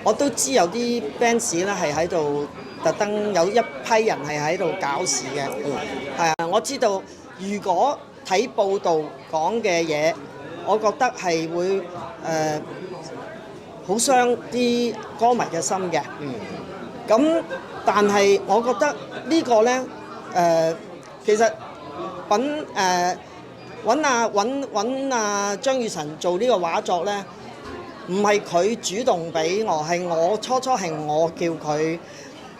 我都知有啲 fans 咧係喺度特登有一批人係喺度搞事嘅，係啊，我知道如果睇報道講嘅嘢，我覺得係會好傷啲歌迷嘅心嘅。咁但係我覺得呢個呢，其實揾阿張雨晨做呢個畫作呢，唔係佢主動俾我，係我初係我叫佢，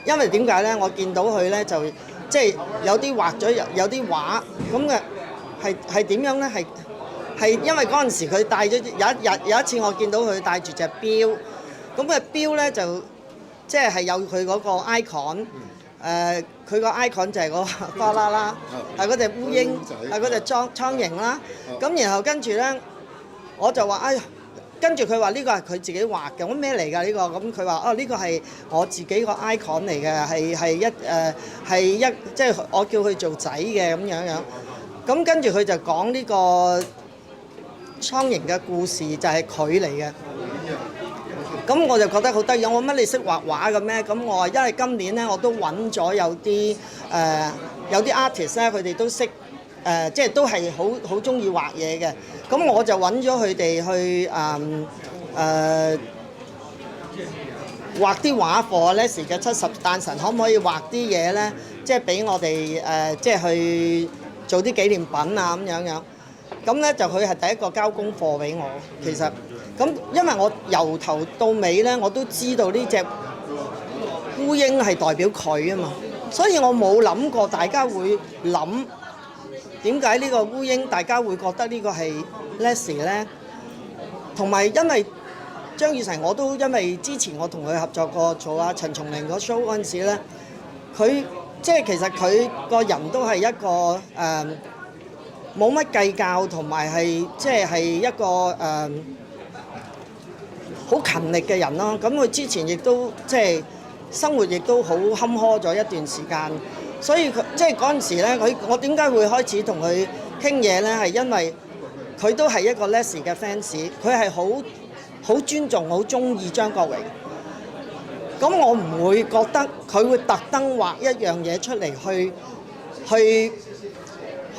因為點解呢？我見到佢呢，就即係有啲畫咗有啲畫咁嘅，係點樣呢？係因為嗰陣時佢戴咗有一次我見到佢戴住隻錶，咁嘅錶呢就即係有佢嗰個 icon， 佢個 icon 就係個花啦啦，係嗰隻烏蠅，係嗰隻蒼蠅啦。咁然後跟住呢，我就話哎呀，跟住佢話呢個係佢自己畫嘅，我咩嚟㗎呢個？咁佢話哦，呢個係我自己個 icon 嚟嘅，係一即係我叫佢做仔嘅咁樣。咁跟住佢就講呢個蒼蠅嘅故事就係佢嚟嘅。咁我就覺得好得意，我乜你識畫畫嘅咩？咁我話因為今年咧我都揾咗有啲artist 咧，佢哋都識即係都係好中意畫嘢嘅。咁我就揾咗佢哋去畫啲畫貨咧時嘅70誕辰，可唔可以畫啲嘢咧？即係俾我哋即係去做啲紀念品啊咁樣。咁咧就佢係第一個交功課俾我，其實。咁因為我由頭到尾咧，我都知道呢隻烏蠅係代表佢啊嘛，所以我冇諗過大家會諗點解呢個烏蠅大家會覺得呢個係 Leslie 咧？同埋因為張雨晨我都因為之前我同佢合作過做阿陳松伶個 show 嗰陣時咧，佢即係其實佢個人都係一個冇乜計較，同埋係即係一個好勤力嘅人咯，咁佢之前亦都即係生活亦都好坎坷咗一段時間，所以佢即係嗰陣時咧，我點解會開始同佢傾嘢咧？係因為佢都係一個 Leslie 嘅 fans， 佢係好尊重、好中意張國榮。咁我唔會覺得佢會特登畫一樣嘢出嚟去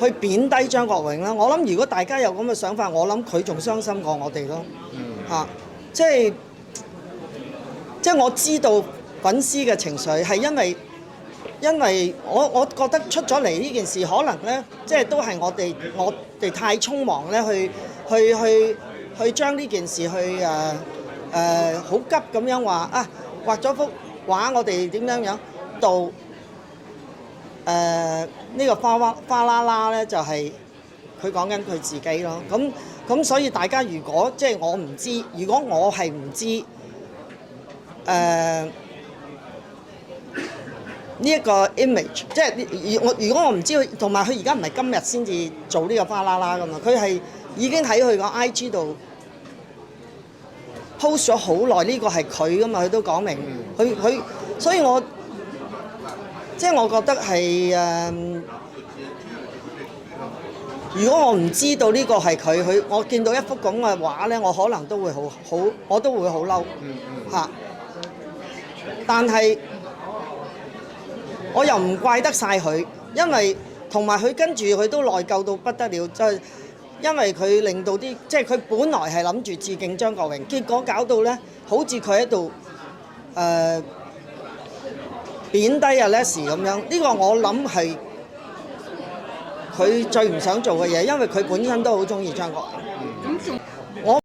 貶低張國榮啦。我諗如果大家有咁嘅想法，我諗佢仲傷心過我哋咯。即係我知道粉絲嘅情緒係因為我覺得出咗嚟呢件事，可能咧即係都係我哋太匆忙咧去將呢件事去好急咁樣話啊畫咗幅畫，我哋點樣到呢個花啦啦咧就係佢講緊佢自己咯。咁所以大家如果即係我唔知，如果我係唔知呢一個 image， 即係如果我唔知，同埋佢而家唔係今日先至做呢個花啦啦噶嘛，佢係已經喺佢個 IG 度 post 咗好耐，呢個係佢噶嘛，佢都講明佢，所以我即係我覺得係如果我唔知道呢個係佢，我見到一幅咁嘅畫咧，我可能都會我都會好嬲嚇。但係我又唔怪得晒佢，因為同埋佢跟住佢都內疚到不得了，就係因為佢令到啲即係佢本來係諗住致敬張國榮，結果搞到咧好似佢喺度貶低阿 Leslie 咁樣。呢個我諗係佢最唔想做嘅嘢，因為佢本身都好中意張國榮。